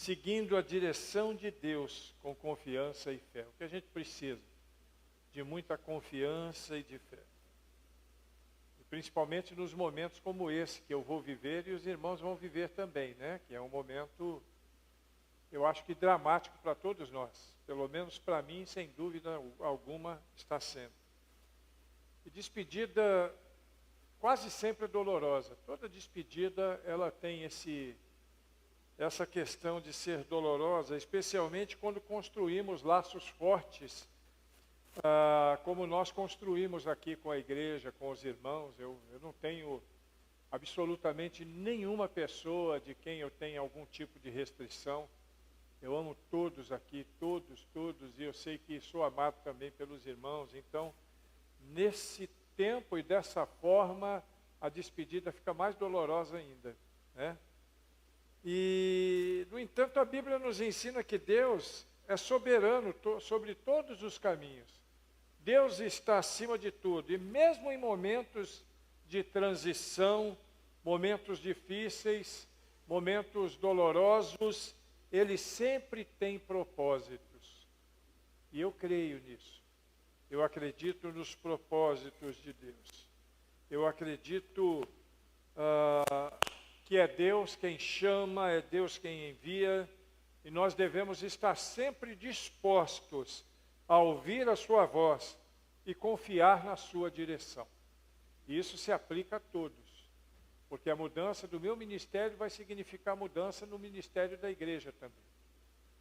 seguindo a direção de Deus com confiança e fé. O que a gente precisa? De muita confiança e de fé. E principalmente nos momentos como esse que eu vou viver e os irmãos vão viver também, né? Que é um momento, eu acho que dramático para todos nós. Pelo menos para mim, sem dúvida alguma, está sendo. E despedida quase sempre é dolorosa. Toda despedida, ela tem essa questão de ser dolorosa, especialmente quando construímos laços fortes, como nós construímos aqui com a igreja, com os irmãos. Eu não tenho absolutamente nenhuma pessoa de quem eu tenha algum tipo de restrição. Eu amo todos aqui, todos, e eu sei que sou amado também pelos irmãos. Então, nesse tempo e dessa forma, a despedida fica mais dolorosa ainda, né? E, no entanto, a Bíblia nos ensina que Deus é soberano sobre todos os caminhos. Deus está acima de tudo. E mesmo em momentos de transição, momentos difíceis, momentos dolorosos, Ele sempre tem propósitos. E eu creio nisso. Eu acredito nos propósitos de Deus. Eu acredito que é Deus quem chama, é Deus quem envia, e nós devemos estar sempre dispostos a ouvir a sua voz e confiar na sua direção. E isso se aplica a todos, porque a mudança do meu ministério vai significar mudança no ministério da igreja também.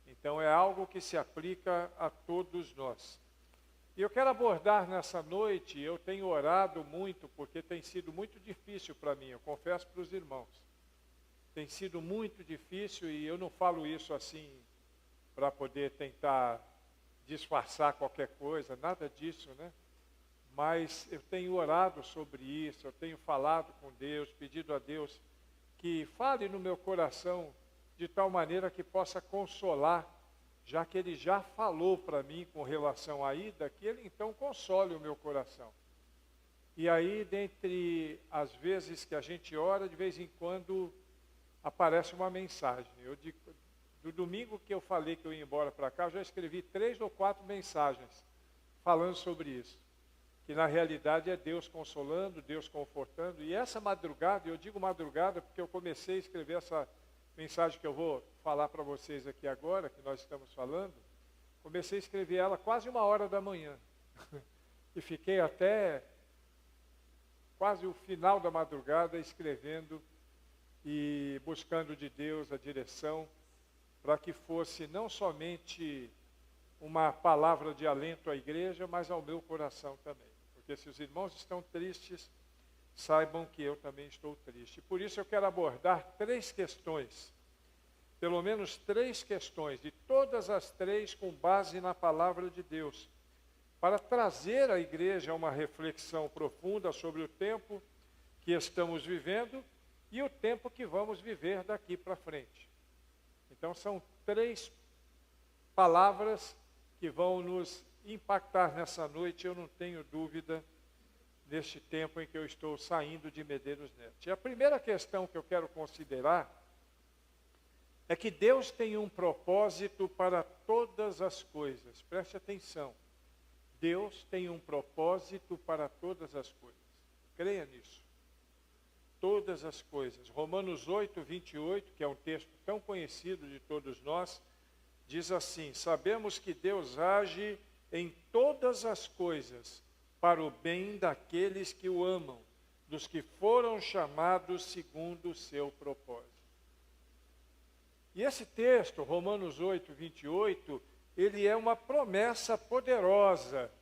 Então é algo que se aplica a todos nós. E eu quero abordar nessa noite, eu tenho orado muito, porque tem sido muito difícil para mim, eu confesso para os irmãos. Tem sido muito difícil e eu não falo isso assim para poder tentar disfarçar qualquer coisa, nada disso, né? Mas eu tenho orado sobre isso, eu tenho falado com Deus, pedido a Deus que fale no meu coração de tal maneira que possa consolar, já que Ele já falou para mim com relação à ida, que Ele então console o meu coração. E aí, dentre as vezes que a gente ora, de vez em quando aparece uma mensagem. Do domingo que eu falei que eu ia embora para cá, eu já escrevi 3 ou 4 mensagens falando sobre isso. Que na realidade é Deus consolando, Deus confortando. E essa madrugada, eu digo madrugada porque eu comecei a escrever essa mensagem que eu vou falar para vocês aqui agora, que nós estamos falando. Comecei a escrever ela quase 1h da manhã. E fiquei até quase o final da madrugada escrevendo e buscando de Deus a direção para que fosse não somente uma palavra de alento à igreja, mas ao meu coração também. Porque se os irmãos estão tristes, saibam que eu também estou triste. Por isso eu quero abordar 3 questões, pelo menos 3 questões, de todas as 3 com base na palavra de Deus, para trazer à igreja uma reflexão profunda sobre o tempo que estamos vivendo e o tempo que vamos viver daqui para frente. Então são 3 palavras que vão nos impactar nessa noite, eu não tenho dúvida, neste tempo em que eu estou saindo de Medeiros Neto. E a primeira questão que eu quero considerar é que Deus tem um propósito para todas as coisas. Preste atenção. Deus tem um propósito para todas as coisas. Creia nisso. Todas as coisas. Romanos 8, 28, que é um texto tão conhecido de todos nós, diz assim: sabemos que Deus age em todas as coisas para o bem daqueles que o amam, dos que foram chamados segundo o seu propósito. E esse texto, Romanos 8, 28, ele é uma promessa poderosa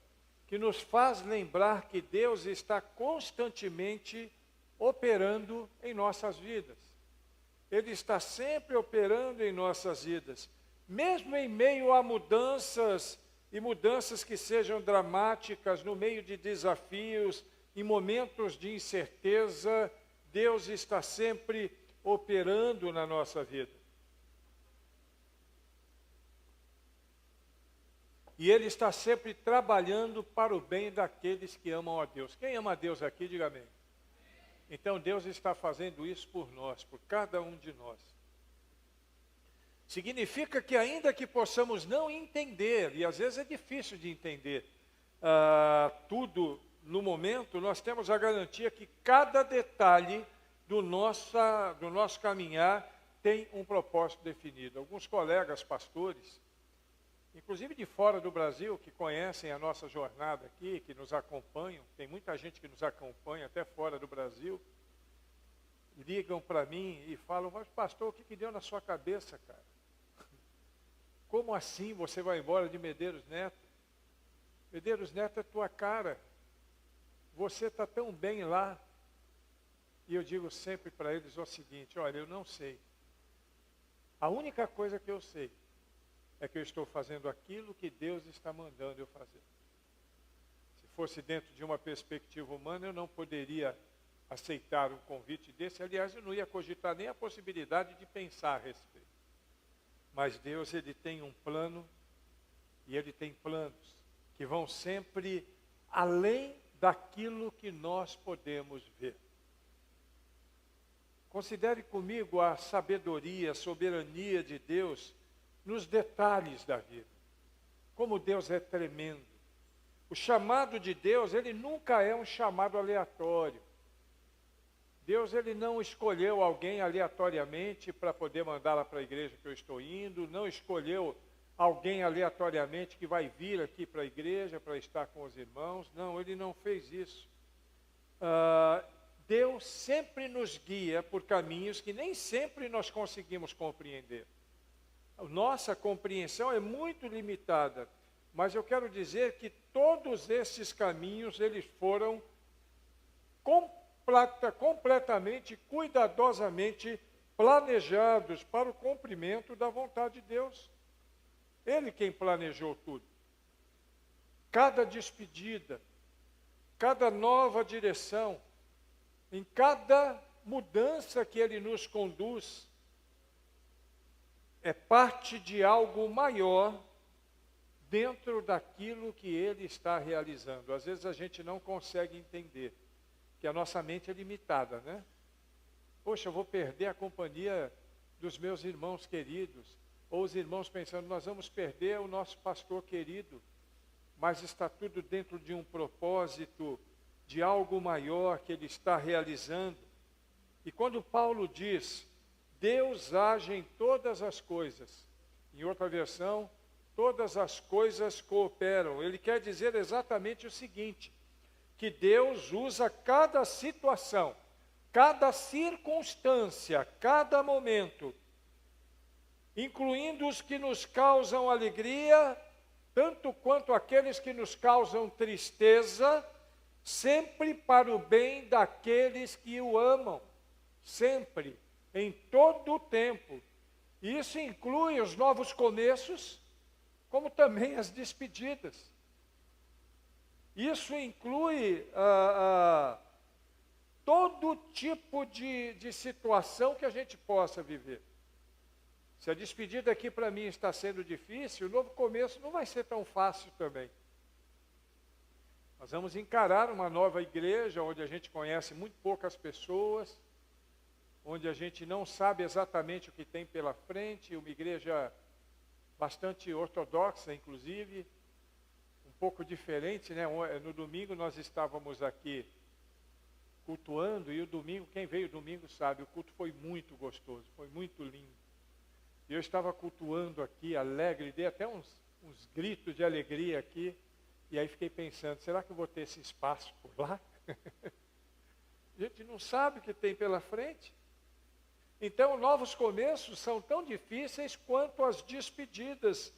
que nos faz lembrar que Deus está constantemente operando em nossas vidas. Ele está sempre operando em nossas vidas. Mesmo em meio a mudanças, e mudanças que sejam dramáticas, no meio de desafios, em momentos de incerteza, Deus está sempre operando na nossa vida. E Ele está sempre trabalhando para o bem daqueles que amam a Deus. Quem ama a Deus aqui, diga amém. Então Deus está fazendo isso por nós, por cada um de nós. Significa que ainda que possamos não entender, e às vezes é difícil de entender tudo no momento, nós temos a garantia que cada detalhe do nosso caminhar tem um propósito definido. Alguns colegas pastores, inclusive de fora do Brasil, que conhecem a nossa jornada aqui, que nos acompanham, tem muita gente que nos acompanha até fora do Brasil, ligam para mim e falam: mas pastor, o que deu na sua cabeça, cara? Como assim você vai embora de Medeiros Neto? Medeiros Neto é tua cara, você está tão bem lá. E eu digo sempre para eles o seguinte: olha, eu não sei. A única coisa que eu sei é que eu estou fazendo aquilo que Deus está mandando eu fazer. Se fosse dentro de uma perspectiva humana, eu não poderia aceitar um convite desse. Aliás, eu não ia cogitar nem a possibilidade de pensar a respeito. Mas Deus, Ele tem um plano, e Ele tem planos que vão sempre além daquilo que nós podemos ver. Considere comigo a sabedoria, a soberania de Deus nos detalhes da vida. Como Deus é tremendo. O chamado de Deus, ele nunca é um chamado aleatório. Deus, ele não escolheu alguém aleatoriamente para poder mandá-la para a igreja que eu estou indo, não escolheu alguém aleatoriamente que vai vir aqui para a igreja para estar com os irmãos. Não, ele não fez isso. Deus sempre nos guia por caminhos que nem sempre nós conseguimos compreender. A nossa compreensão é muito limitada, mas eu quero dizer que todos esses caminhos, eles foram completamente, cuidadosamente planejados para o cumprimento da vontade de Deus. Ele quem planejou tudo. Cada despedida, cada nova direção, em cada mudança que Ele nos conduz, é parte de algo maior dentro daquilo que Ele está realizando. Às vezes a gente não consegue entender, que a nossa mente é limitada, né? Poxa, eu vou perder a companhia dos meus irmãos queridos. Ou os irmãos pensando: nós vamos perder o nosso pastor querido. Mas está tudo dentro de um propósito, de algo maior que Ele está realizando. E quando Paulo diz: Deus age em todas as coisas, em outra versão, todas as coisas cooperam, ele quer dizer exatamente o seguinte: que Deus usa cada situação, cada circunstância, cada momento, incluindo os que nos causam alegria, tanto quanto aqueles que nos causam tristeza, sempre para o bem daqueles que o amam, sempre, em todo o tempo. Isso inclui os novos começos, como também as despedidas. Isso inclui todo tipo de situação que a gente possa viver. Se a despedida aqui para mim está sendo difícil, o novo começo não vai ser tão fácil também. Nós vamos encarar uma nova igreja, onde a gente conhece muito poucas pessoas, onde a gente não sabe exatamente o que tem pela frente, uma igreja bastante ortodoxa, inclusive, um pouco diferente, né? No domingo nós estávamos aqui cultuando, e o domingo, quem veio domingo sabe, o culto foi muito gostoso, foi muito lindo. E eu estava cultuando aqui, alegre, dei até uns gritos de alegria aqui, e aí fiquei pensando: será que eu vou ter esse espaço por lá? A gente não sabe o que tem pela frente. Então, novos começos são tão difíceis quanto as despedidas.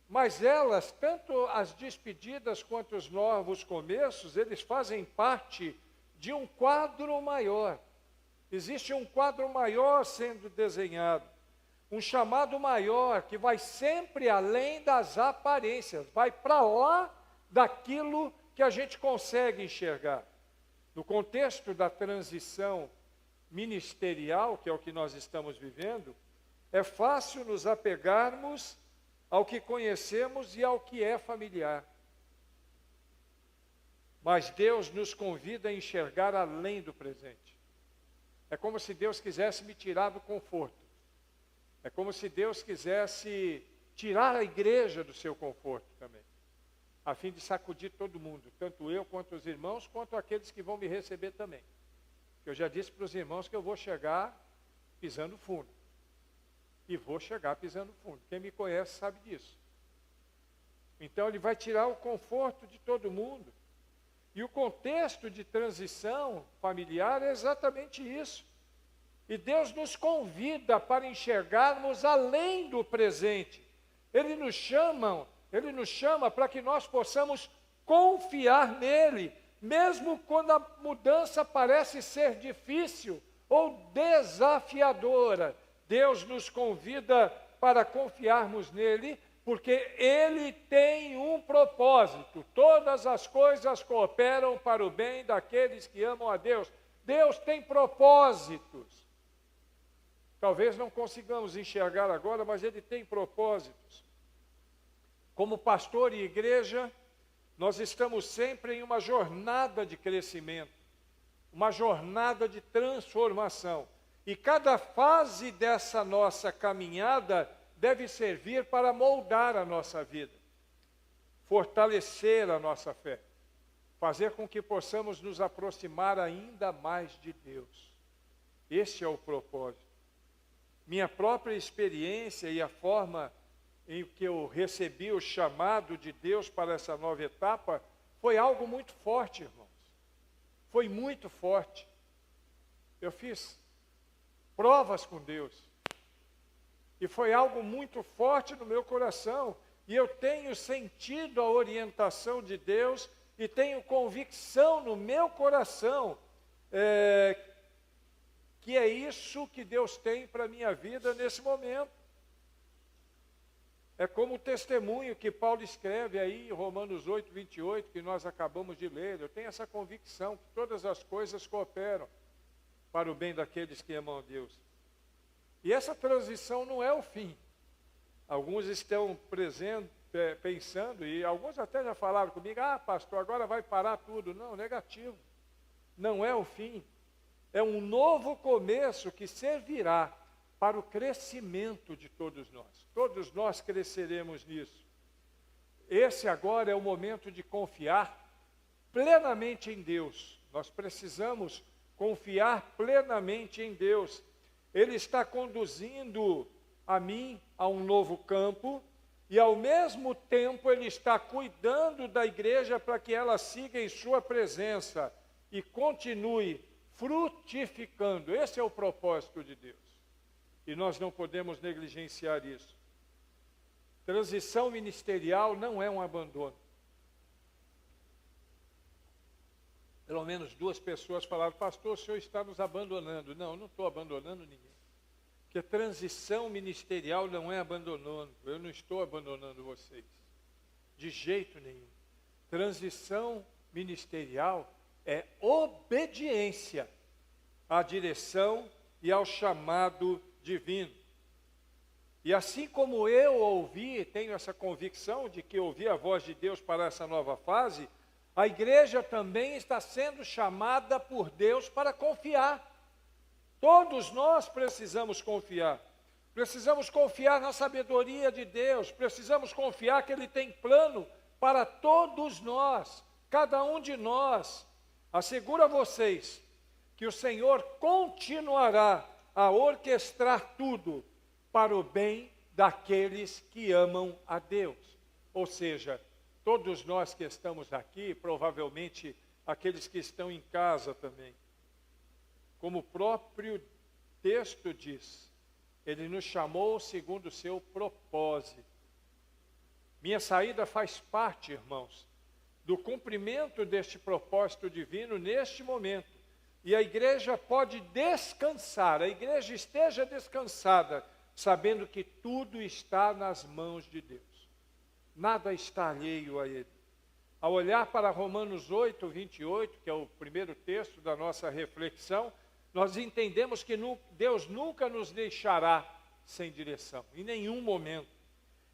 Mas elas, tanto as despedidas quanto os novos começos, eles fazem parte de um quadro maior. Existe um quadro maior sendo desenhado. Um chamado maior que vai sempre além das aparências. Vai para lá daquilo que a gente consegue enxergar. No contexto da transição ministerial, que é o que nós estamos vivendo, é fácil nos apegarmos ao que conhecemos e ao que é familiar. Mas Deus nos convida a enxergar além do presente. É como se Deus quisesse me tirar do conforto É como se Deus quisesse tirar a igreja do seu conforto também, a fim de sacudir todo mundo, tanto eu quanto os irmãos, quanto aqueles que vão me receber também. Eu já disse para os irmãos que eu vou chegar pisando fundo. E vou chegar pisando fundo. Quem me conhece sabe disso. Então ele vai tirar o conforto de todo mundo. E o contexto de transição familiar é exatamente isso. E Deus nos convida para enxergarmos além do presente. Ele nos chama para que nós possamos confiar nele, mesmo quando a mudança parece ser difícil ou desafiadora. Deus nos convida para confiarmos nele, porque ele tem um propósito. Todas as coisas cooperam para o bem daqueles que amam a Deus. Deus tem propósitos. Talvez não consigamos enxergar agora, mas ele tem propósitos. Como pastor e igreja, nós estamos sempre em uma jornada de crescimento, uma jornada de transformação. E cada fase dessa nossa caminhada deve servir para moldar a nossa vida, fortalecer a nossa fé, fazer com que possamos nos aproximar ainda mais de Deus. Esse é o propósito. Minha própria experiência e a forma em que eu recebi o chamado de Deus para essa nova etapa foi algo muito forte, irmãos. Foi muito forte. Eu fiz provas com Deus. E foi algo muito forte no meu coração. E eu tenho sentido a orientação de Deus e tenho convicção no meu coração que é isso que Deus tem para a minha vida nesse momento. É como o testemunho que Paulo escreve aí em Romanos 8, 28, que nós acabamos de ler. Eu tenho essa convicção que todas as coisas cooperam para o bem daqueles que amam a Deus. E essa transição não é o fim. Alguns estão pensando, e alguns até já falaram comigo, pastor, agora vai parar tudo. Não, negativo. Não é o fim. É um novo começo que servirá para o crescimento de todos nós. Todos nós cresceremos nisso. Esse agora é o momento de confiar plenamente em Deus. Nós precisamos confiar plenamente em Deus. Ele está conduzindo a mim a um novo campo e, ao mesmo tempo, Ele está cuidando da igreja para que ela siga em sua presença e continue frutificando. Esse é o propósito de Deus. E nós não podemos negligenciar isso. Transição ministerial não é um abandono. Pelo menos 2 pessoas falaram, pastor, o senhor está nos abandonando. Não, eu não estou abandonando ninguém. Porque transição ministerial não é abandono. Eu não estou abandonando vocês. De jeito nenhum. Transição ministerial é obediência à direção e ao chamado divino. E assim como eu ouvi, tenho essa convicção de que ouvi a voz de Deus para essa nova fase, a igreja também está sendo chamada por Deus para confiar. Todos nós precisamos confiar. Precisamos confiar na sabedoria de Deus. Precisamos confiar que Ele tem plano para todos nós, cada um de nós. Asseguro a vocês que o Senhor continuará a orquestrar tudo para o bem daqueles que amam a Deus. Ou seja, todos nós que estamos aqui, provavelmente aqueles que estão em casa também. Como o próprio texto diz, Ele nos chamou segundo o seu propósito. Minha saída faz parte, irmãos, do cumprimento deste propósito divino neste momento. E a igreja pode descansar, a igreja esteja descansada, sabendo que tudo está nas mãos de Deus. Nada está alheio a Ele. Ao olhar para Romanos 8, 28, que é o primeiro texto da nossa reflexão, nós entendemos que Deus nunca nos deixará sem direção, em nenhum momento.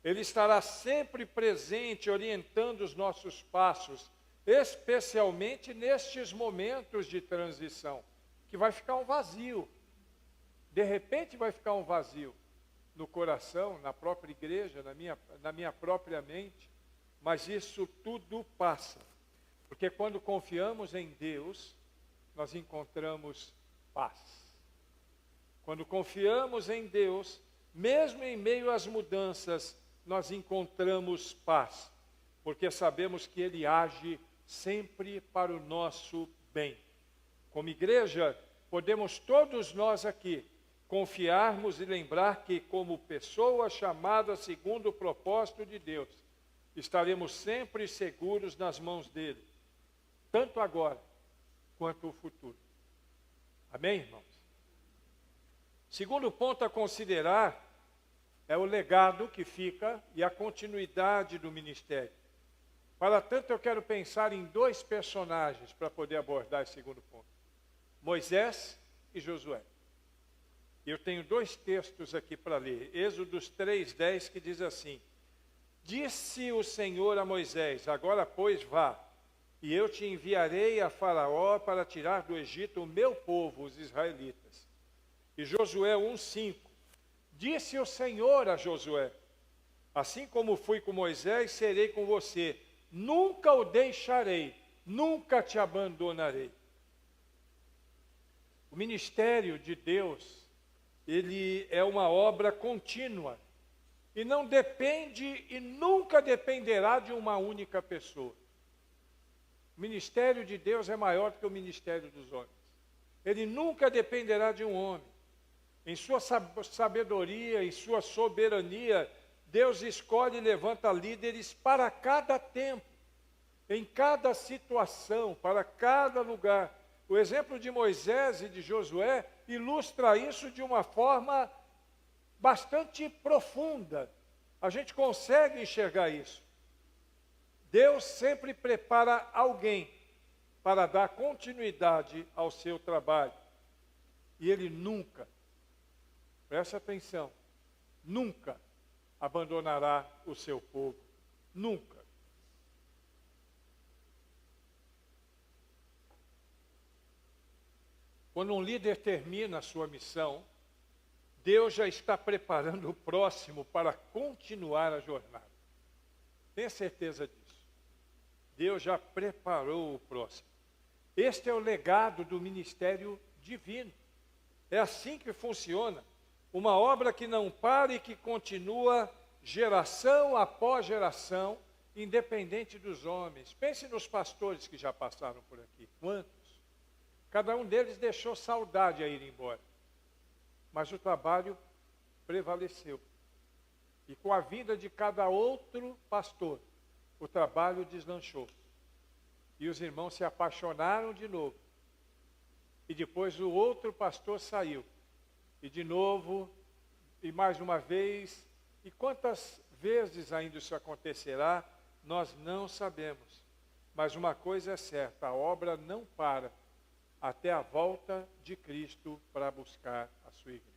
Ele estará sempre presente, orientando os nossos passos, especialmente nestes momentos de transição, que vai ficar um vazio. De repente vai ficar um vazio. no coração, na própria igreja, na minha própria mente, mas isso tudo passa. Porque quando confiamos em Deus, nós encontramos paz. Quando confiamos em Deus, mesmo em meio às mudanças, nós encontramos paz. Porque sabemos que Ele age sempre para o nosso bem. Como igreja, podemos todos nós aqui confiarmos e lembrar que, como pessoas chamadas segundo o propósito de Deus, estaremos sempre seguros nas mãos dele, tanto agora quanto o futuro. Amém, irmãos? Segundo ponto a considerar é o legado que fica e a continuidade do ministério. Para tanto, eu quero pensar em dois personagens para poder abordar esse segundo ponto: Moisés e Josué. Eu tenho dois textos aqui para ler. Êxodos 3:10, que diz assim: Disse o Senhor a Moisés: Agora, pois, vá, e eu te enviarei a Faraó para tirar do Egito o meu povo, os israelitas. E Josué 1:5: Disse o Senhor a Josué: Assim como fui com Moisés, serei com você. Nunca o deixarei, nunca te abandonarei. O ministério de Deus, ele é uma obra contínua. E não depende e nunca dependerá de uma única pessoa. O ministério de Deus é maior do que o ministério dos homens. Ele nunca dependerá de um homem. Em sua sabedoria, em sua soberania, Deus escolhe e levanta líderes para cada tempo, em cada situação, para cada lugar. O exemplo de Moisés e de Josué ilustra isso de uma forma bastante profunda. A gente consegue enxergar isso. Deus sempre prepara alguém para dar continuidade ao seu trabalho. E Ele nunca, preste atenção, nunca abandonará o seu povo. Nunca. Quando um líder termina a sua missão, Deus já está preparando o próximo para continuar a jornada. Tenha certeza disso. Deus já preparou o próximo. Este é o legado do ministério divino. É assim que funciona. Uma obra que não para e que continua geração após geração, independente dos homens. Pense nos pastores que já passaram por aqui. Quantos? Cada um deles deixou saudade a ir embora. Mas o trabalho prevaleceu. E com a vinda de cada outro pastor, o trabalho deslanchou. E os irmãos se apaixonaram de novo. E depois o outro pastor saiu. E de novo, e mais uma vez. E quantas vezes ainda isso acontecerá, nós não sabemos. Mas uma coisa é certa, a obra não para até a volta de Cristo para buscar a sua igreja.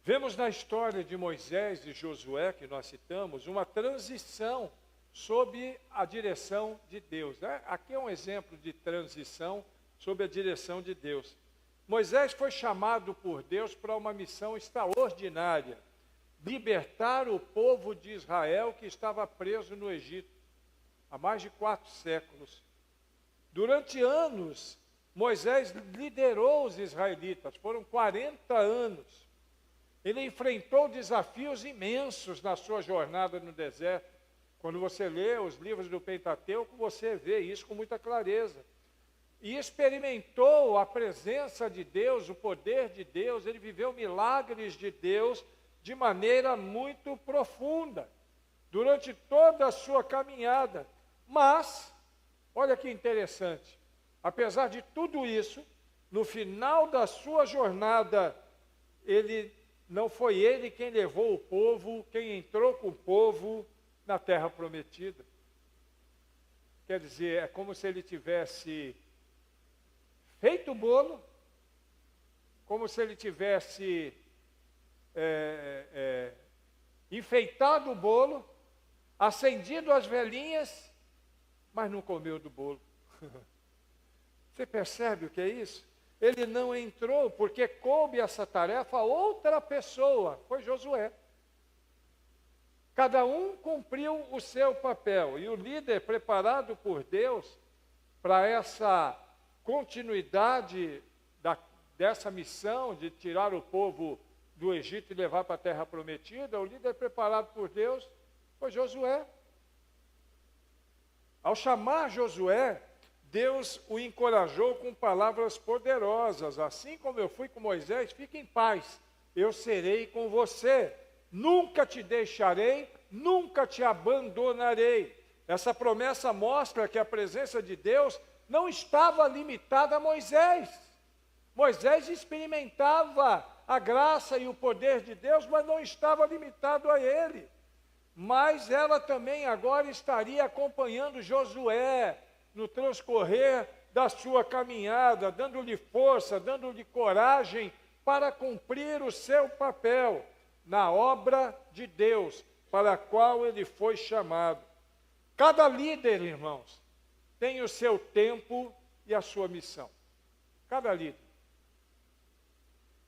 Vemos na história de Moisés e Josué, que nós citamos, uma transição sob a direção de Deus. Aqui é um exemplo de transição sob a direção de Deus. Moisés foi chamado por Deus para uma missão extraordinária: libertar o povo de Israel que estava preso no Egito há mais de 4 séculos. Durante anos, Moisés liderou os israelitas, foram 40 anos. Ele enfrentou desafios imensos na sua jornada no deserto. Quando você lê os livros do Pentateuco, você vê isso com muita clareza. E experimentou a presença de Deus, o poder de Deus, ele viveu milagres de Deus de maneira muito profunda, durante toda a sua caminhada. Mas, olha que interessante, apesar de tudo isso, no final da sua jornada, não foi ele quem levou o povo, quem entrou com o povo na terra prometida. Quer dizer, é como se ele tivesse feito o bolo, como se ele tivesse enfeitado o bolo, acendido as velhinhas, mas não comeu do bolo. Você percebe o que é isso? ele não entrou, porque coube essa tarefa a outra pessoa, foi Josué. Cada um cumpriu o seu papel, e o líder preparado por Deus para essa continuidade dessa missão de tirar o povo do Egito e levar para a terra prometida, o líder preparado por Deus foi Josué. Ao chamar Josué, Deus o encorajou com palavras poderosas. Assim como eu fui com Moisés, fique em paz, eu serei com você. Nunca te deixarei, nunca te abandonarei. Essa promessa mostra que a presença de Deus não estava limitada a Moisés. Moisés experimentava a graça e o poder de Deus, mas não estava limitado a ele. Mas ela também agora estaria acompanhando Josué no transcorrer da sua caminhada, dando-lhe força, dando-lhe coragem para cumprir o seu papel na obra de Deus, para a qual ele foi chamado. Cada líder, irmãos, tem o seu tempo e a sua missão. Cada líder.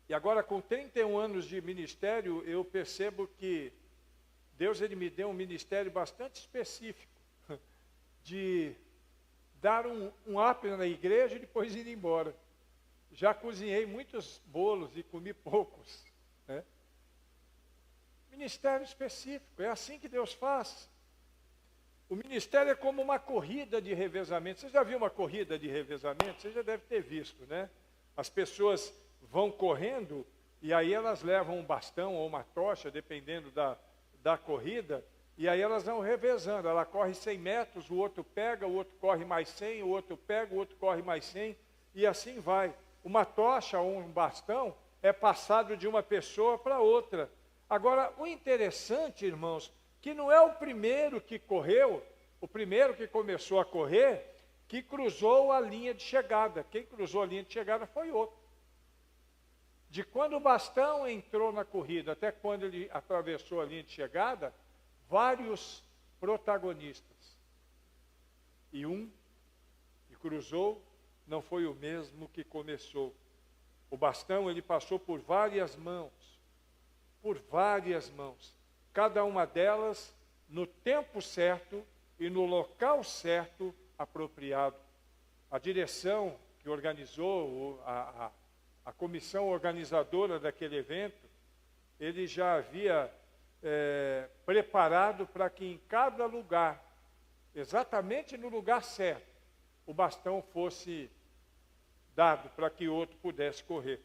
E agora, com 31 anos de ministério, eu percebo que Deus ele me deu um ministério bastante específico, de dar um up na igreja e depois ir embora. Já cozinhei muitos bolos e comi poucos, né? Ministério específico, é assim que Deus faz. O ministério é como uma corrida de revezamento. Você já viu uma corrida de revezamento? Você já deve ter visto, né? As pessoas vão correndo e aí elas levam um bastão ou uma tocha, dependendo da corrida, e aí elas vão revezando. Ela corre 100 metros, o outro pega, o outro corre mais 100, o outro pega, o outro corre mais 100, e assim vai. Uma tocha ou um bastão é passado de uma pessoa para outra. Agora, o interessante, irmãos, que não é o primeiro que correu, o primeiro que começou a correr, que cruzou a linha de chegada. Quem cruzou a linha de chegada foi outro. De quando o bastão entrou na corrida até quando ele atravessou a linha de chegada, vários protagonistas. E um que cruzou não foi o mesmo que começou. O bastão ele passou por várias mãos. Por várias mãos. Cada uma delas no tempo certo e no local certo apropriado. A direção que organizou, a comissão organizadora daquele evento, ele já havia preparado para que em cada lugar, exatamente no lugar certo, o bastão fosse dado para que outro pudesse correr.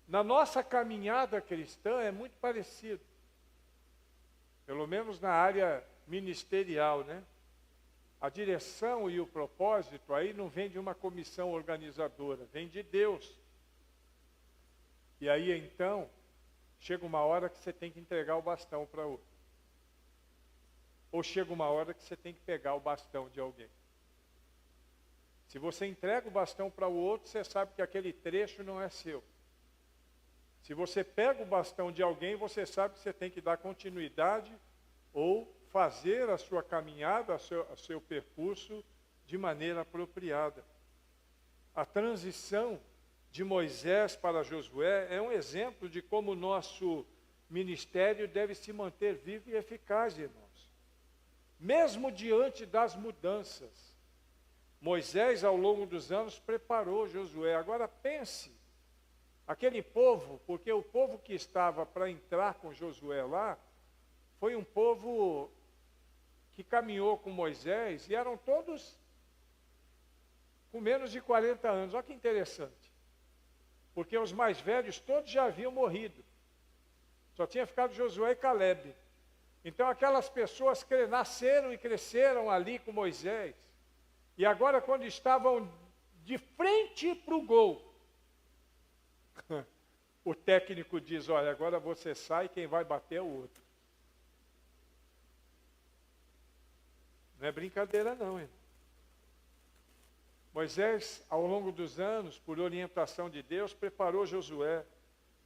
Na nossa caminhada cristã é muito parecido, pelo menos na área ministerial, né? A direção e o propósito aí não vem de uma comissão organizadora, vem de Deus. E aí então, chega uma hora que você tem que entregar o bastão para outro. Ou chega uma hora que você tem que pegar o bastão de alguém. Se você entrega o bastão para o outro, você sabe que aquele trecho não é seu. Se você pega o bastão de alguém, você sabe que você tem que dar continuidade ou fazer a sua caminhada, o seu percurso de maneira apropriada. A transição de Moisés para Josué é um exemplo de como o nosso ministério deve se manter vivo e eficaz, irmãos. Mesmo diante das mudanças, Moisés, ao longo dos anos, preparou Josué. Agora pense, aquele povo, porque o povo que estava para entrar com Josué lá, foi um povo que caminhou com Moisés, e eram todos com menos de 40 anos. Olha que interessante. Porque os mais velhos todos já haviam morrido. Só tinha ficado Josué e Calebe. Então aquelas pessoas nasceram e cresceram ali com Moisés. E agora quando estavam de frente para o gol, o técnico diz, olha, agora você sai, quem vai bater é o outro. Não é brincadeira não, hein? Moisés, ao longo dos anos, por orientação de Deus, preparou Josué,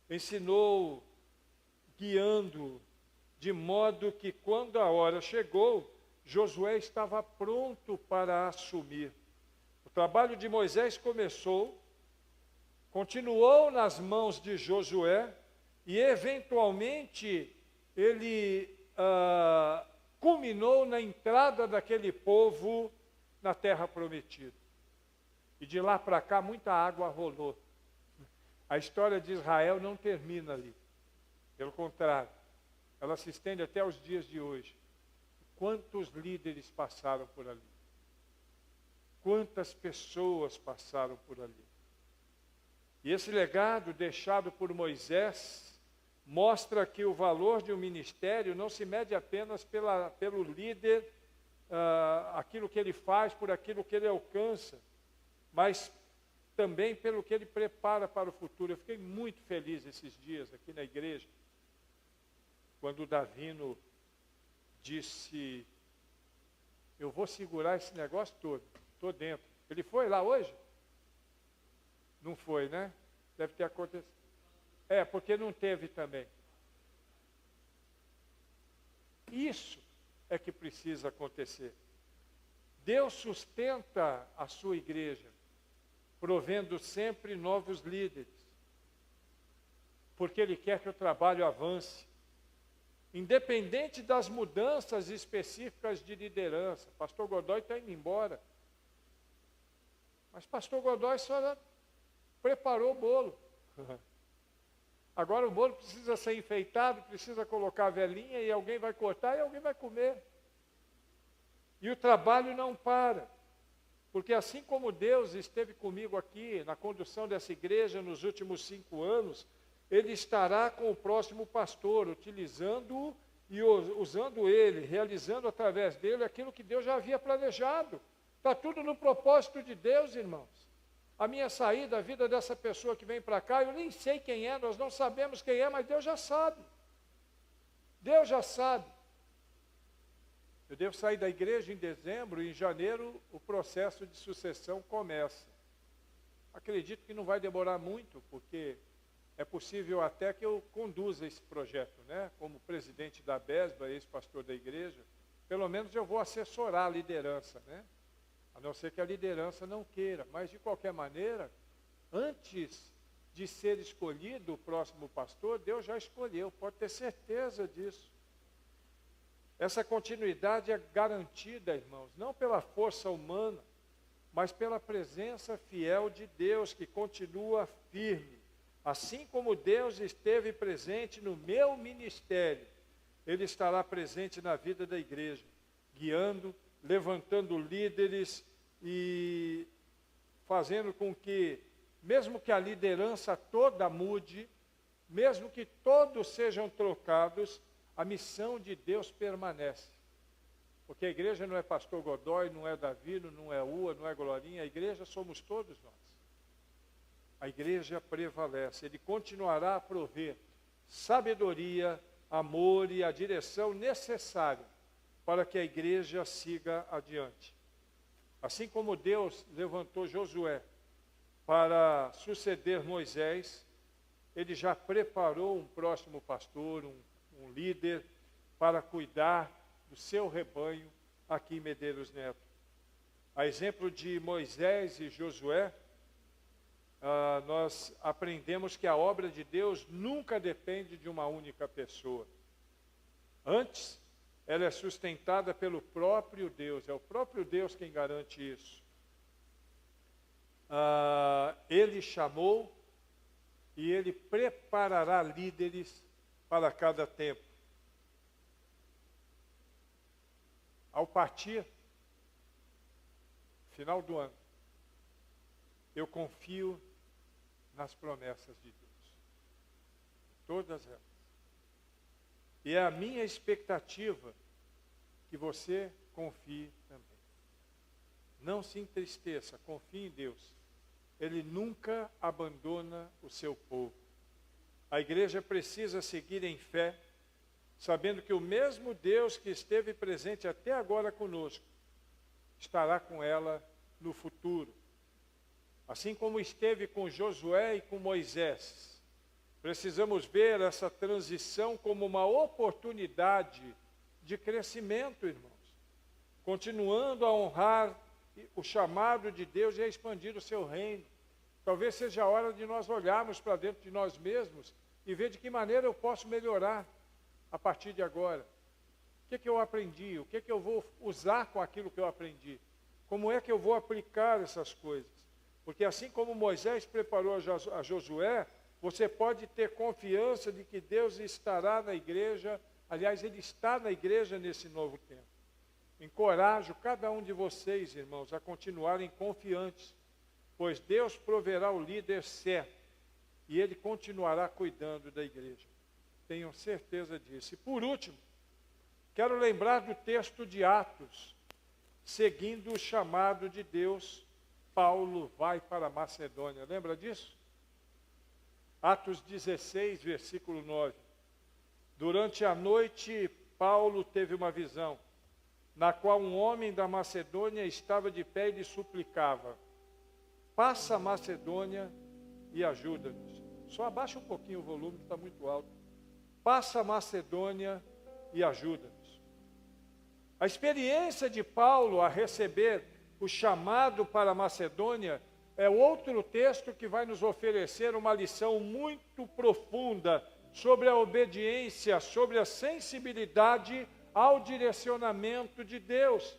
ensinou, guiando, de modo que quando a hora chegou, Josué estava pronto para assumir. O trabalho de Moisés começou continuou nas mãos de Josué e, eventualmente, ele culminou na entrada daquele povo na terra prometida. E de lá para cá, muita água rolou. A história de Israel não termina ali. Pelo contrário, ela se estende até os dias de hoje. Quantos líderes passaram por ali? Quantas pessoas passaram por ali? E esse legado deixado por Moisés mostra que o valor de um ministério não se mede apenas pelo líder, aquilo que ele faz, por aquilo que ele alcança, mas também pelo que ele prepara para o futuro. Eu fiquei muito feliz esses dias aqui na igreja, quando o Davino disse: eu vou segurar esse negócio todo, estou dentro. Ele foi lá hoje? Não foi, né? Deve ter acontecido. Porque não teve também. Isso é que precisa acontecer. Deus sustenta a sua igreja, provendo sempre novos líderes, porque Ele quer que o trabalho avance, independente das mudanças específicas de liderança. Pastor Godoy está indo embora, mas Pastor Godoy só preparou o bolo. Agora o bolo precisa ser enfeitado, precisa colocar a velinha, e alguém vai cortar e alguém vai comer. E o trabalho não para, porque assim como Deus esteve comigo aqui na condução dessa igreja nos últimos 5 anos, Ele estará com o próximo pastor, utilizando-o e usando ele, realizando através dele aquilo que Deus já havia planejado. Está tudo no propósito de Deus, irmãos. A minha saída, a vida dessa pessoa que vem para cá, eu nem sei quem é, nós não sabemos quem é, mas Deus já sabe. Deus já sabe. Eu devo sair da igreja em dezembro, e em janeiro o processo de sucessão começa. Acredito que não vai demorar muito, porque é possível até que eu conduza esse projeto, né? Como presidente da BESBA, ex-pastor da igreja, pelo menos eu vou assessorar a liderança, né? A não ser que a liderança não queira, mas de qualquer maneira, antes de ser escolhido o próximo pastor, Deus já escolheu, pode ter certeza disso. Essa continuidade é garantida, irmãos, não pela força humana, mas pela presença fiel de Deus, que continua firme. Assim como Deus esteve presente no meu ministério, Ele estará presente na vida da igreja, guiando, levantando líderes e fazendo com que, mesmo que a liderança toda mude, mesmo que todos sejam trocados, a missão de Deus permanece. Porque a igreja não é pastor Godoy, não é Davino, não é Ua, não é Glorinha, a igreja somos todos nós. A igreja prevalece, Ele continuará a prover sabedoria, amor e a direção necessária para que a igreja siga adiante. Assim como Deus levantou Josué para suceder Moisés, Ele já preparou um próximo pastor, um líder, para cuidar do seu rebanho aqui em Medeiros Neto. A exemplo de Moisés e Josué, nós aprendemos que a obra de Deus nunca depende de uma única pessoa. Antes, ela é sustentada pelo próprio Deus, é o próprio Deus quem garante isso. Ele chamou e Ele preparará líderes para cada tempo. Ao partir, final do ano, eu confio nas promessas de Deus. Todas elas. E é a minha expectativa que você confie também. Não se entristeça, confie em Deus. Ele nunca abandona o seu povo. A igreja precisa seguir em fé, sabendo que o mesmo Deus que esteve presente até agora conosco, estará com ela no futuro. Assim como esteve com Josué e com Moisés, precisamos ver essa transição como uma oportunidade de crescimento, irmãos. Continuando a honrar o chamado de Deus e a expandir o seu reino. Talvez seja a hora de nós olharmos para dentro de nós mesmos e ver de que maneira eu posso melhorar a partir de agora. O que eu aprendi? O que eu vou usar com aquilo que eu aprendi? Como é que eu vou aplicar essas coisas? Porque assim como Moisés preparou a Josué, você pode ter confiança de que Deus estará na igreja, aliás, Ele está na igreja nesse novo tempo. Encorajo cada um de vocês, irmãos, a continuarem confiantes, pois Deus proverá o líder certo e Ele continuará cuidando da igreja. Tenham certeza disso. E por último, quero lembrar do texto de Atos, seguindo o chamado de Deus, Paulo vai para a Macedônia. Lembra disso? Atos 16, versículo 9. Durante a noite, Paulo teve uma visão, na qual um homem da Macedônia estava de pé e lhe suplicava: passa a Macedônia e ajuda-nos. Só abaixa um pouquinho o volume, que está muito alto. Passa a Macedônia e ajuda-nos. A experiência de Paulo a receber o chamado para a Macedônia é outro texto que vai nos oferecer uma lição muito profunda sobre a obediência, sobre a sensibilidade ao direcionamento de Deus.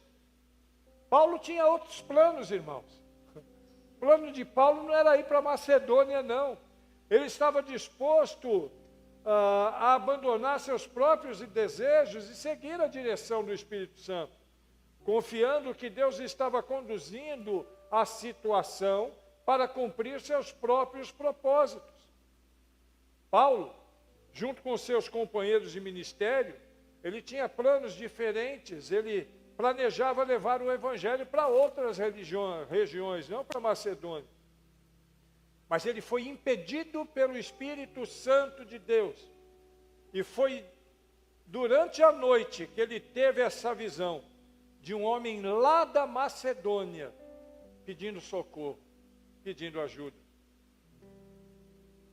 Paulo tinha outros planos, irmãos. O plano de Paulo não era ir para a Macedônia, não. Ele estava disposto a abandonar seus próprios desejos e seguir a direção do Espírito Santo, confiando que Deus estava conduzindo a situação para cumprir seus próprios propósitos. Paulo, junto com seus companheiros de ministério, ele tinha planos diferentes, ele planejava levar o evangelho para outras regiões, não para Macedônia. Mas ele foi impedido pelo Espírito Santo de Deus. E foi durante a noite que ele teve essa visão de um homem lá da Macedônia, pedindo socorro, pedindo ajuda.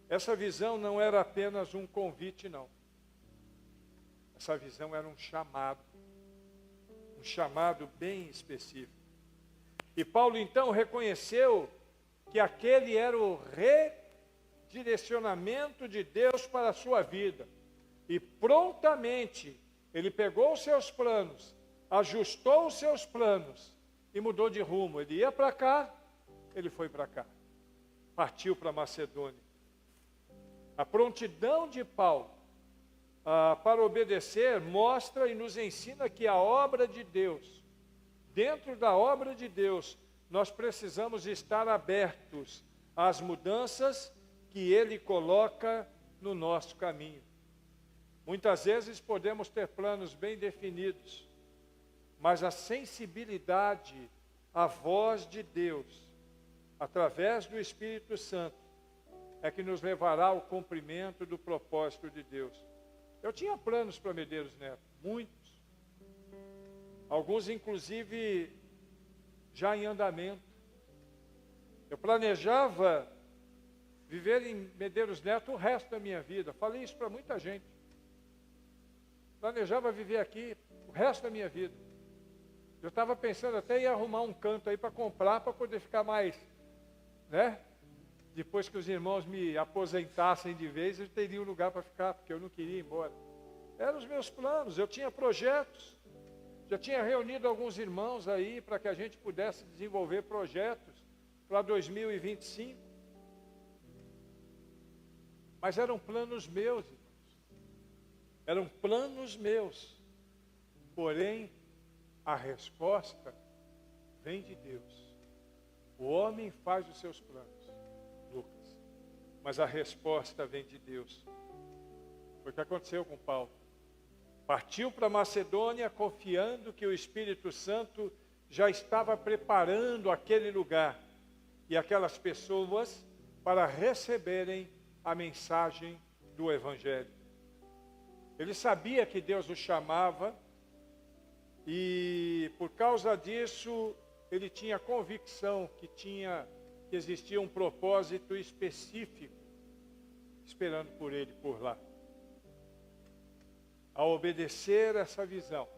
Essa visão não era apenas um convite, não. Essa visão era um chamado bem específico. E Paulo então reconheceu que aquele era o redirecionamento de Deus para a sua vida. E prontamente ele pegou os seus planos, ajustou os seus planos e mudou de rumo. Ele ia para cá, ele foi para cá. Partiu para Macedônia. A prontidão de Paulo para obedecer mostra e nos ensina que a obra de Deus, dentro da obra de Deus, nós precisamos estar abertos às mudanças que Ele coloca no nosso caminho. Muitas vezes podemos ter planos bem definidos, mas a sensibilidade à voz de Deus, através do Espírito Santo, é que nos levará ao cumprimento do propósito de Deus. Eu tinha planos para Medeiros Neto, muitos. Alguns, inclusive, já em andamento. Eu planejava viver em Medeiros Neto o resto da minha vida. Falei isso para muita gente. Planejava viver aqui o resto da minha vida. Eu estava pensando até em arrumar um canto aí para comprar, para poder ficar mais, né? Depois que os irmãos me aposentassem de vez, eu teria um lugar para ficar, porque eu não queria ir embora. Eram os meus planos, eu tinha projetos. Já tinha reunido alguns irmãos aí para que a gente pudesse desenvolver projetos para 2025. Mas eram planos meus, irmãos. Eram planos meus. Porém, a resposta vem de Deus. O homem faz os seus planos, Lucas. Mas a resposta vem de Deus. Foi o que aconteceu com Paulo. Partiu para Macedônia confiando que o Espírito Santo já estava preparando aquele lugar e aquelas pessoas para receberem a mensagem do Evangelho. Ele sabia que Deus o chamava e por causa disso ele tinha convicção que existia um propósito específico esperando por ele por lá. Ao obedecer essa visão,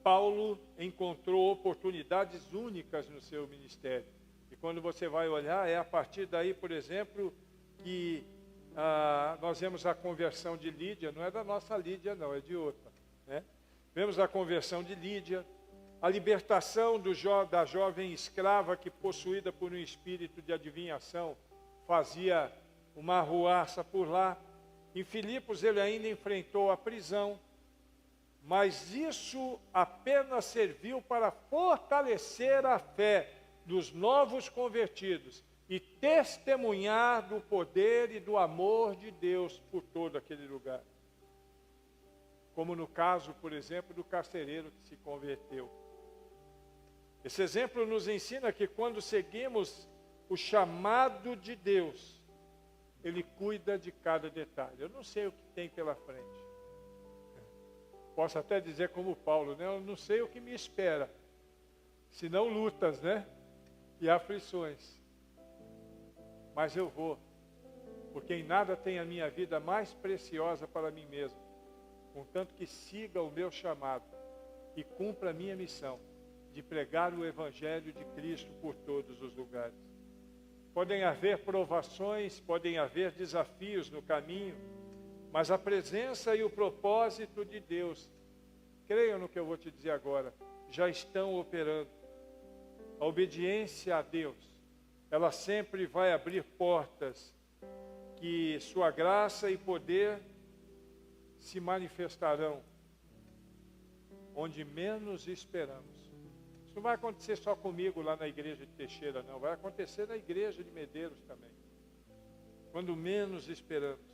Paulo encontrou oportunidades únicas no seu ministério. E quando você vai olhar, é a partir daí, por exemplo, que nós vemos a conversão de Lídia. Não é da nossa Lídia, não, é de outra, né? Vemos a conversão de Lídia, a libertação da jovem escrava que, possuída por um espírito de adivinhação, fazia uma arruaça por lá. Em Filipos ele ainda enfrentou a prisão, mas isso apenas serviu para fortalecer a fé dos novos convertidos e testemunhar do poder e do amor de Deus por todo aquele lugar. Como no caso, por exemplo, do carcereiro que se converteu. Esse exemplo nos ensina que quando seguimos o chamado de Deus, Ele cuida de cada detalhe. Eu não sei o que tem pela frente. Posso até dizer como Paulo, né? Eu não sei o que me espera, senão lutas, né? E aflições. Mas eu vou, porque em nada tem a minha vida mais preciosa para mim mesmo, contanto que siga o meu chamado e cumpra a minha missão de pregar o Evangelho de Cristo por todos os lugares. Podem haver provações, podem haver desafios no caminho, mas a presença e o propósito de Deus, creiam no que eu vou te dizer agora, já estão operando. A obediência a Deus, ela sempre vai abrir portas que sua graça e poder se manifestarão onde menos esperamos. Isso não vai acontecer só comigo lá na igreja de Teixeira, não. Vai acontecer na igreja de Medeiros também. Quando menos esperamos.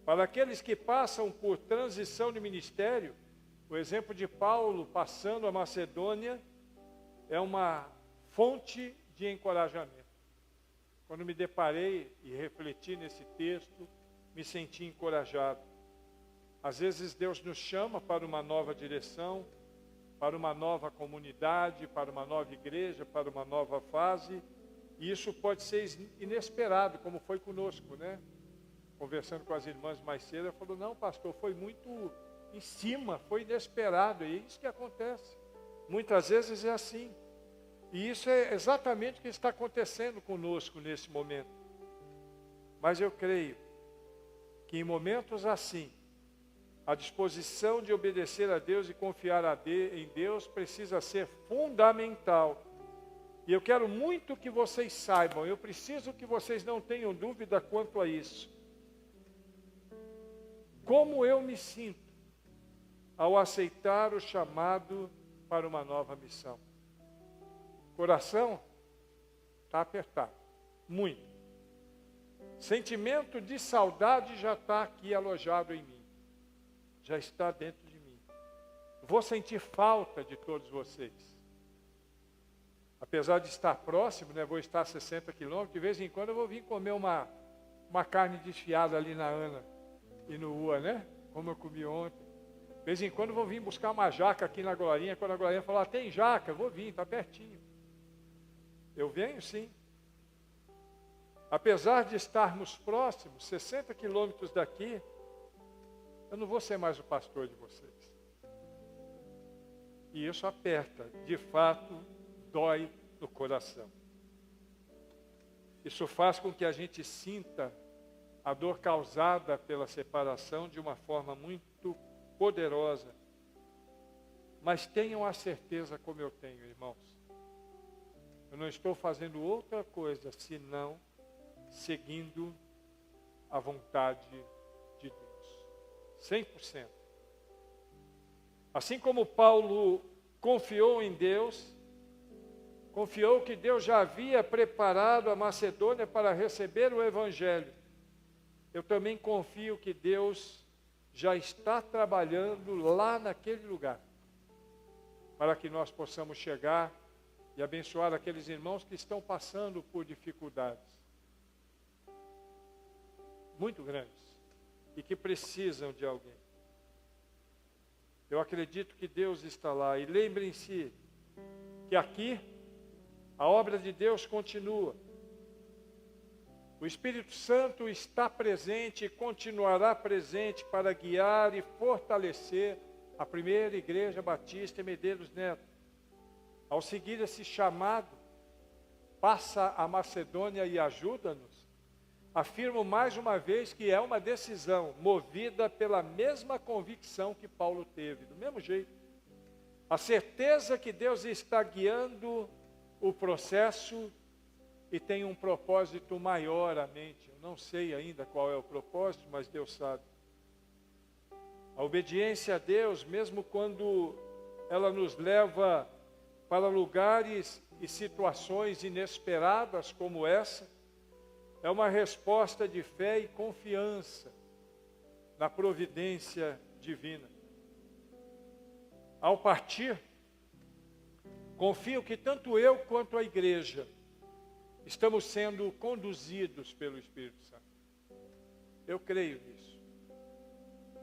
Para aqueles que passam por transição de ministério, o exemplo de Paulo passando a Macedônia é uma fonte de encorajamento. Quando me deparei e refleti nesse texto, me senti encorajado. Às vezes Deus nos chama para uma nova direção, para uma nova comunidade, para uma nova igreja, para uma nova fase, e isso pode ser inesperado, como foi conosco, né? Conversando com as irmãs mais cedo, ela falou, não, pastor, foi muito em cima, foi inesperado, e é isso que acontece. Muitas vezes é assim. E isso é exatamente o que está acontecendo conosco nesse momento. Mas eu creio que em momentos assim, a disposição de obedecer a Deus e confiar em Deus precisa ser fundamental. E eu quero muito que vocês saibam, eu preciso que vocês não tenham dúvida quanto a isso. Como eu me sinto ao aceitar o chamado para uma nova missão? Coração está apertado, muito. Sentimento de saudade já está aqui alojado em mim. Já está dentro de mim. Vou sentir falta de todos vocês. Apesar de estar próximo, né, vou estar a 60 quilômetros, de vez em quando eu vou vir comer uma carne desfiada ali na Ana e no Ua, né? Como eu comi ontem. De vez em quando eu vou vir buscar uma jaca aqui na Glorinha, quando a Glorinha falar, tem jaca, eu vou vir, está pertinho. Eu venho sim. Apesar de estarmos próximos, 60 quilômetros daqui, eu não vou ser mais o pastor de vocês. E isso aperta, de fato, dói no coração. Isso faz com que a gente sinta a dor causada pela separação de uma forma muito poderosa. Mas tenham a certeza como eu tenho, irmãos. Eu não estou fazendo outra coisa senão seguindo a vontade de Deus. 100%. Assim como Paulo confiou em Deus, confiou que Deus já havia preparado a Macedônia para receber o Evangelho. Eu também confio que Deus já está trabalhando lá naquele lugar, para que nós possamos chegar e abençoar aqueles irmãos que estão passando por dificuldades muito grandes e que precisam de alguém. Eu acredito que Deus está lá. E lembrem-se que aqui a obra de Deus continua. O Espírito Santo está presente e continuará presente para guiar e fortalecer a primeira igreja batista em Medeiros Neto. Ao seguir esse chamado, passa a Macedônia e ajuda-nos, afirmo mais uma vez que é uma decisão movida pela mesma convicção que Paulo teve, do mesmo jeito. A certeza que Deus está guiando o processo e tem um propósito maior à mente. Eu não sei ainda qual é o propósito, mas Deus sabe. A obediência a Deus, mesmo quando ela nos leva para lugares e situações inesperadas como essa, é uma resposta de fé e confiança na providência divina. Ao partir, confio que tanto eu quanto a igreja estamos sendo conduzidos pelo Espírito Santo. Eu creio nisso.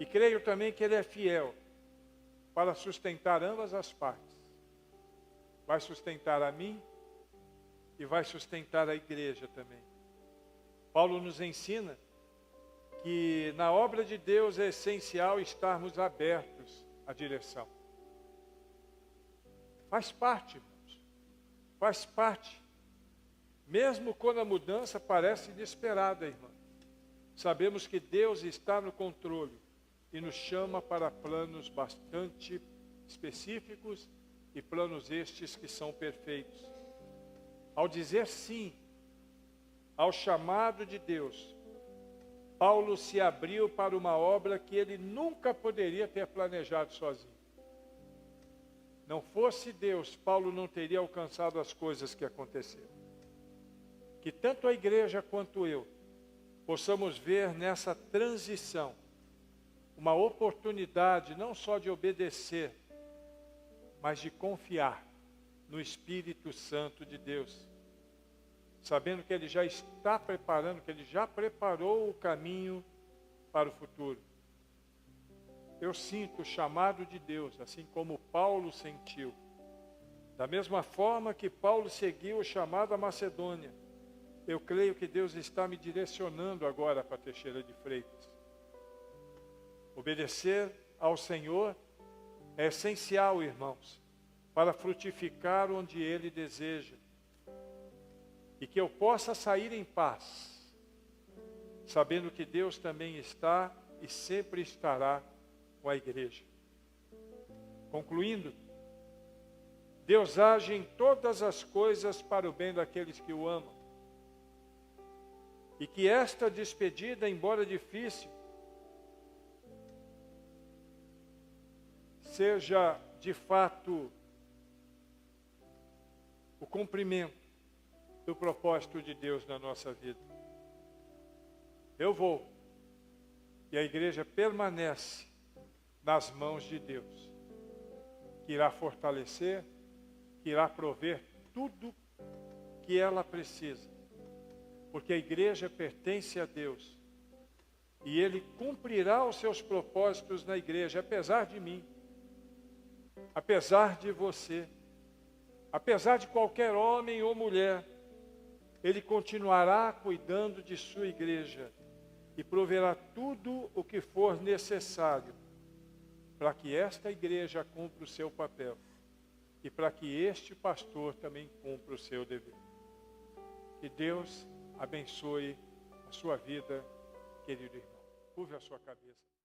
E creio também que Ele é fiel para sustentar ambas as partes. Vai sustentar a mim e vai sustentar a igreja também. Paulo nos ensina que na obra de Deus é essencial estarmos abertos à direção. Faz parte, irmãos. Faz parte. Mesmo quando a mudança parece inesperada, irmão. Sabemos que Deus está no controle e nos chama para planos bastante específicos e planos estes que são perfeitos. Ao dizer sim ao chamado de Deus, Paulo se abriu para uma obra que ele nunca poderia ter planejado sozinho. Não fosse Deus, Paulo não teria alcançado as coisas que aconteceram. Que tanto a igreja quanto eu possamos ver nessa transição uma oportunidade não só de obedecer, mas de confiar no Espírito Santo de Deus, sabendo que Ele já está preparando, que Ele já preparou o caminho para o futuro. Eu sinto o chamado de Deus, assim como Paulo sentiu. Da mesma forma que Paulo seguiu o chamado à Macedônia, eu creio que Deus está me direcionando agora para Teixeira de Freitas. Obedecer ao Senhor é essencial, irmãos, para frutificar onde Ele deseja. E que eu possa sair em paz, sabendo que Deus também está e sempre estará com a igreja. Concluindo, Deus age em todas as coisas para o bem daqueles que o amam. E que esta despedida, embora difícil, seja de fato o cumprimento do propósito de Deus na nossa vida. Eu vou, e a igreja permanece nas mãos de Deus, que irá fortalecer, que irá prover tudo que ela precisa, porque a igreja pertence a Deus, e Ele cumprirá os seus propósitos na igreja, apesar de mim, apesar de você, apesar de qualquer homem ou mulher. Ele continuará cuidando de sua igreja e proverá tudo o que for necessário para que esta igreja cumpra o seu papel e para que este pastor também cumpra o seu dever. Que Deus abençoe a sua vida, querido irmão. Curve a sua cabeça.